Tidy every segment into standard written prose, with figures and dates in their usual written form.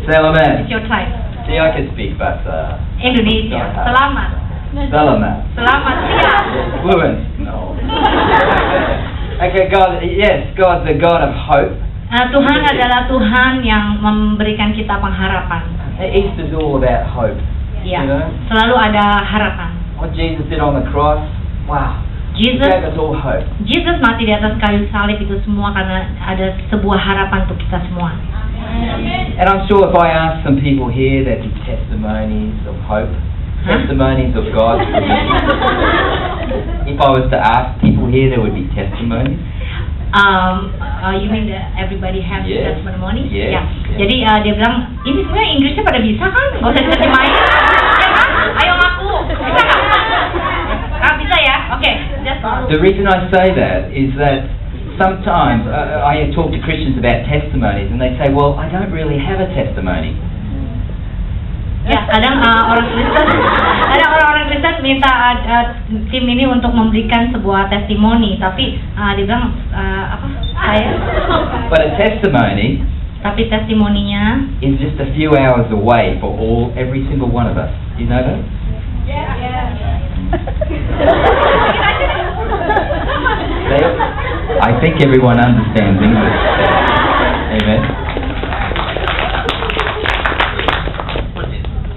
Selamat. It's your time. See, I can speak bahasa Indonesia. Selamat. Selamat. Selamat siang. Fluent. No. Okay, God. Yes, God's the God of hope. Tuhan adalah Tuhan yang memberikan kita pengharapan. Easter's all about hope. Ya, You know? selalu ada harapan. What Jesus did on the cross. Wow. He Jesus gave us all hope. mati di atas kayu salib itu semua karena ada sebuah harapan untuk kita semua. And I'm sure if I ask some people here, there'd be testimonies of hope, testimonies of God's provision. If I was to ask people here, there would be testimonies. You mean that everybody has Yes. testimony? Yes. Ya. Yes. Jadi dia bilang, ini sebenarnya Inggrisnya pada bisa kan? Gak usah diterjemahin. Ya kan? Ayo ngaku. Bisa nggak? Bisa ya? Oke. The reason I say that is that sometimes I talk to Christians about testimonies and they say, well, I don't really have a testimony. Ya, kadang orang Kristen minta tim ini untuk memberikan sebuah testimoni, tapi dia bilang But a testimony tapi testimoninya is just a few hours away for every single one of us. You know that? I think everyone understands English. Amen.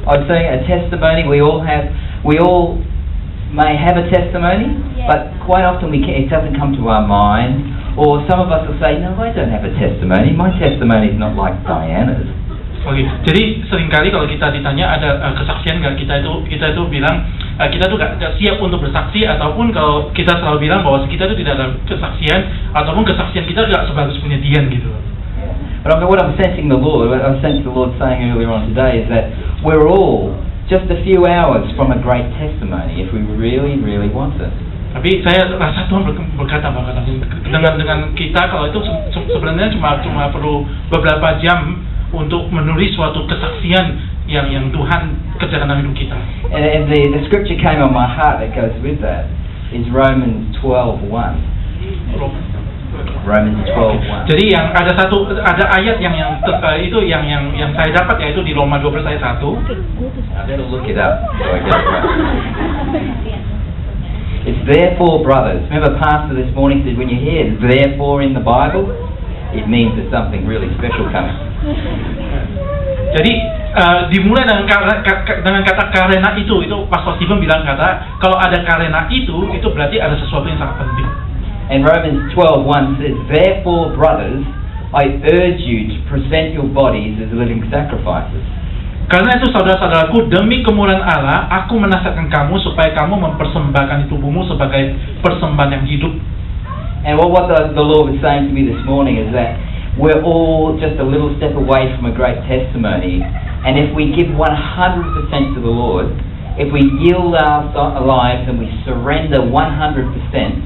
I was saying a testimony. We all may have a testimony, but quite often it doesn't come to our mind. Or some of us will say, "No, I don't have a testimony. My testimony is not like Diana's." Oke, jadi seringkali kalau kita ditanya ada kesaksian nggak, kita itu bilang kita tuh nggak siap untuk bersaksi, ataupun kalau kita selalu bilang bahwa kita itu tidak ada kesaksian, ataupun kesaksian kita nggak sebagus punya Dian gitu. But what I'm sensing the Lord saying earlier on today is that we're all just a few hours from a great testimony if we really, really want it. Tapi saya rasa Tuhan berkata dengan kita kalau itu sebenarnya cuma perlu beberapa jam untuk menulis suatu kesaksian yang Tuhan kerjakan dalam hidup kita. And the scripture came on my heart that goes with that is Romans 12:1. Romans 12:1. Jadi ada ayat yang saya dapat, yaitu di Roma 12 ayat 1. I better look it up so I get it right. It's therefore, brothers. Remember Pastor this morning said when you hear therefore in the Bible, it means there's something really special coming. Jadi dimulai dengan kata karena itu Pastor Stephen bilang kalau ada karena itu berarti ada sesuatu yang sangat penting. And Romans 12:1 says, therefore, brothers, I urge you to present your bodies as living sacrifices. Karena itu saudara-saudaraku, demi kemurahan Allah, aku menasihatkan kamu supaya kamu mempersembahkan tubuhmu sebagai persembahan yang hidup. And what the Lord was saying to me this morning is that we're all just a little step away from a great testimony. And if we give 100% to the Lord, if we yield our lives and we surrender 100%,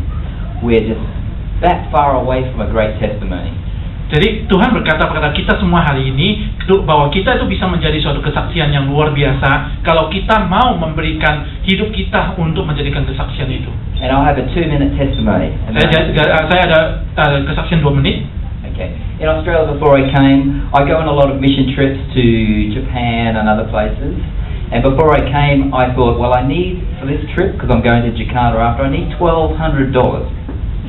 we're just that far away from a great testimony. Jadi Tuhan berkata kepada kita semua hari ini bahwa kita itu bisa menjadi suatu kesaksian yang luar biasa kalau kita mau memberikan hidup kita untuk menjadikan kesaksian itu. And I'll have a 2-minute testimony. Saya ada kesaksian 2 menit. Okay. In Australia before I came, I go on a lot of mission trips to Japan and other places. And before I came, I thought, well, I need for this trip, because I'm going to Jakarta after, I need $1,200.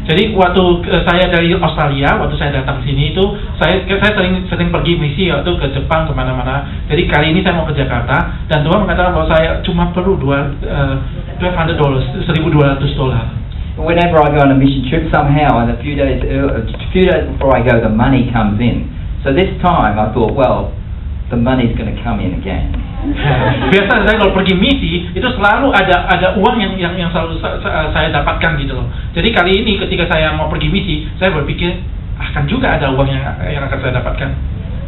Jadi waktu saya dari Australia, waktu saya datang sini itu saya sering pergi misi waktu ke Jepang kemana-mana. Jadi kali ini saya mau ke Jakarta dan Tuhan mengatakan bahwa saya cuma perlu $1,200. Whenever I go on a mission trip, somehow, and a few days before I go, the money comes in. So this time I thought, well, the money's going to come in again. Biasa saya kalau pergi misi itu selalu ada uang yang selalu saya dapatkan gitu loh. Jadi kali ini ketika saya mau pergi misi, saya berpikir akan juga ada uang yang akan saya dapatkan.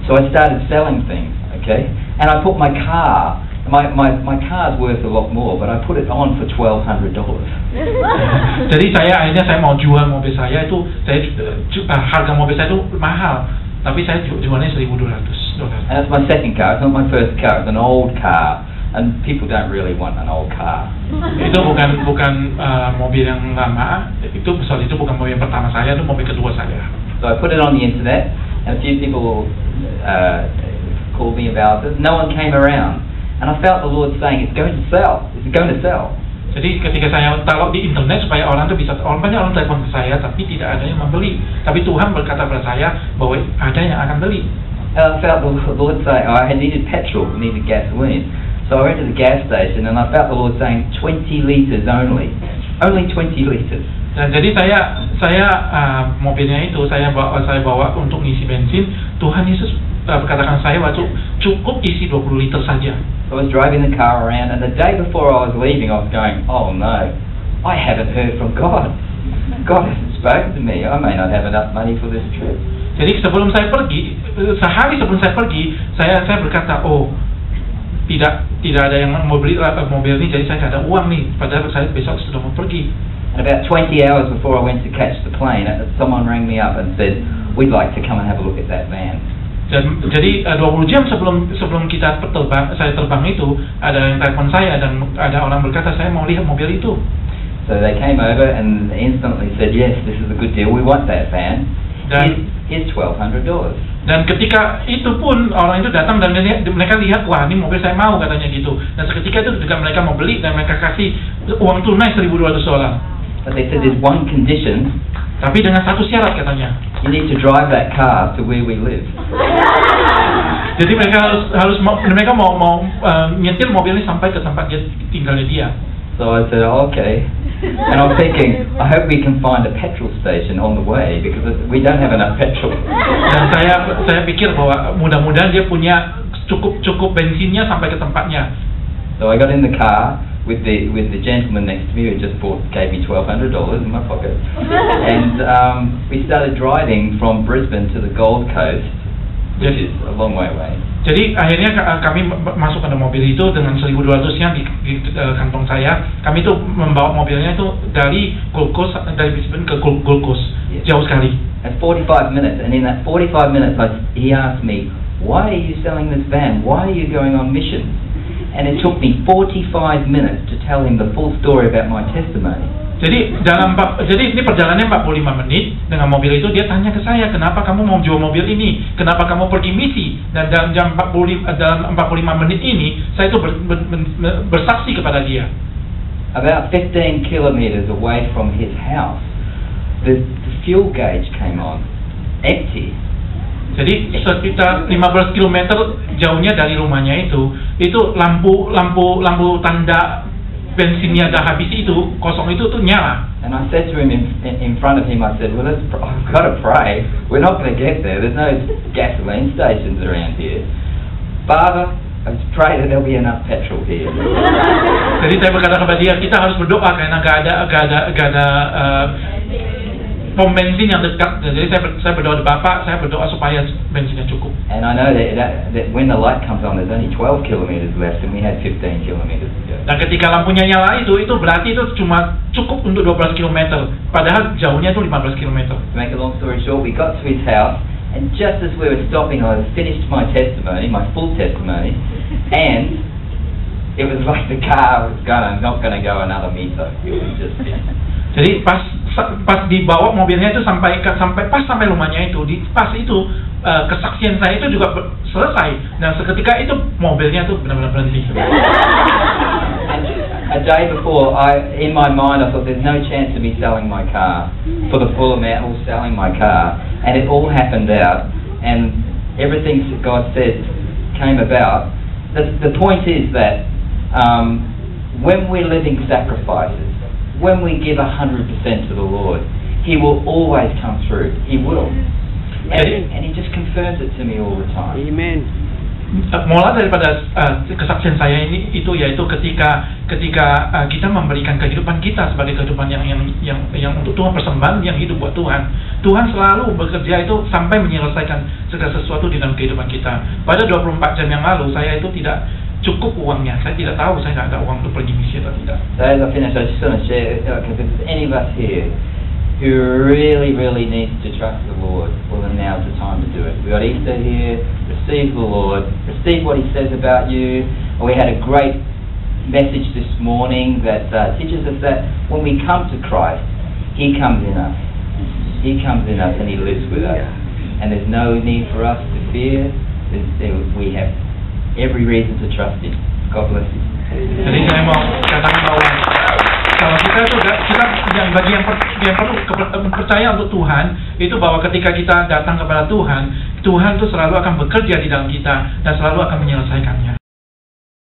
So I started selling things, okay? And I put my car. My car's worth a lot more, but I put it on for $1,200. Jadi akhirnya saya mau jual mobil saya itu, harga mobil saya itu mahal. Tapi saya jualnya $1,200. And it's my second car. It's not my first car. It's an old car, and people don't really want an old car. Itu bukan mobil yang lama. Itu bukan mobil yang pertama saya. Itu mobil kedua saya. So I put it on the internet, and a few people called me about it. No one came around. And I felt the Lord saying, it's going to sell. It's going to sell. Jadi ketika saya taruh di internet supaya orang tuh bisa, banyak orang telepon ke saya tapi tidak ada yang membeli. Tapi Tuhan berkata pada saya bahwa ada yang akan beli. I felt the Lord say, I needed petrol, needed gasoline. So I went to the gas station and I felt the Lord saying 20 litres only 20 litres. Dan jadi saya mobilnya itu saya bawa untuk ngisi bensin. Tuhan Yesus berkatakan saya waktu cukup isi 20 liter saja. So I was driving the car around, and the day before I was leaving, I was going, oh no, I haven't heard from God. God hasn't spoken to me. I may not have enough money for this trip. Jadi sebelum saya pergi, sehari sebelum saya pergi, saya berkata, oh tidak ada yang mau beli mobil ini, jadi saya tidak ada uang nih. Padahal saya besok sudah mau pergi. And about 20 hours before I went to catch the plane, someone rang me up and said, we'd like to come and have a look at that van. Dan jadi 20 jam sebelum saya terbang itu ada yang telepon saya dan ada orang berkata saya mau lihat mobil itu. So they came over and instantly said, yes, this is a good deal. We want that van. Dan here's $1,200. Dan ketika itu pun orang itu datang dan mereka lihat, wah ini mobil saya mau, katanya gitu. Dan seketika itu ketika mereka mau beli dan mereka kasih uang tunai $1,200. But they said there's one condition. Tapi dengan satu syarat katanya. You need to drive that car to where we live. Jadi mereka mau nyetir mobil ini sampai ke tempat tinggalnya dia. So I said, oh, okay. And I'm thinking, I hope we can find a petrol station on the way because we don't have enough petrol. Dan saya pikir bahwa mudah-mudahan dia punya cukup bensinnya sampai ke tempatnya. So I got in the car with the gentleman next to me who just gave me $1,200 in my pocket, and we started driving from Brisbane to the Gold Coast, which is a long way away. Jadi akhirnya kami masuk ke mobil itu dengan 1.200 yang di kantong saya. Kami itu membawa mobilnya itu dari Gold Coast, dari Brisbane ke Gold Coast, jauh sekali. At 45 minutes, and in that 45 minutes, he asked me, "Why are you selling this van? Why are you going on missions?" And it took me 45 minutes to tell him the full story about my testimony. Jadi ini perjalanannya 45 menit dengan mobil itu. Dia tanya ke saya, kenapa kamu mau jual mobil ini? Kenapa kamu pergi misi? Dan dalam 45 menit ini saya itu bersaksi kepada dia. About 15 kilometers away from his house, the fuel gauge came on, empty. Jadi sekitar 15 km jauhnya dari rumahnya itu lampu tanda bensinnya dah habis itu, kosong itu tuh nyala. And I said to him in front of him, I said, well, I've got to pray. We're not going to get there. There's no gasoline stations around here. Father, I pray that there'll be enough petrol here. Jadi saya berkata kepada dia, kita harus berdoa karena gak ada pom bensin yang dekat. Jadi saya berdoa di Bapak, saya berdoa supaya bensinnya cukup. And I know that when the light comes on, there's only 12 kilometers left, and we had 15 kilometers to go. Dan ketika lampunya nyala itu berarti itu cuma cukup untuk 12 km. Padahal jauhnya itu 15 km. To make a long story short, we got to his house, and just as we were stopping, I finished my testimony, my full testimony, and it was like the car was not going to go another meter. It was just. Jadi pas dibawa mobilnya itu sampai rumahnya itu, pas itu kesaksian saya itu juga selesai dan seketika itu mobilnya itu benar-benar berhenti. A day before, in my mind, I thought there's no chance of me selling my car for the full amount or selling my car, and it all happened out, and everything that God said came about. The point is that when we're living sacrifices, when we give 100% to the Lord, He will always come through. He will. And He just confirms it to me all the time. Amen. Mula daripada kesaksian saya ini itu yaitu ketika kita memberikan kehidupan kita sebagai kehidupan yang untuk Tuhan, persembahan yang hidup buat Tuhan. Tuhan selalu bekerja itu sampai menyelesaikan segala sesuatu di dalam kehidupan kita. Pada 24 jam yang lalu saya itu tidak cukup uangnya. Saya tidak tahu, saya tidak ada uang untuk pergi misi atau tidak. So as I finish, I just want to share, because if there's any of us here who really needs to trust the Lord, well then now's the time to do it. We got Easter here, receive the Lord, receive what He says about you. We had a great message this morning that teaches us that when we come to Christ, He comes in us. He comes in us and He lives with us. And there's no need for us to fear. we have every reason to trust Him. God bless you. Jadi saya mau katakan bahwa kalau kita itu bagi yang perlu percaya untuk Tuhan itu bahwa ketika kita datang kepada Tuhan, Tuhan itu selalu akan bekerja di dalam kita dan selalu akan menyelesaikannya.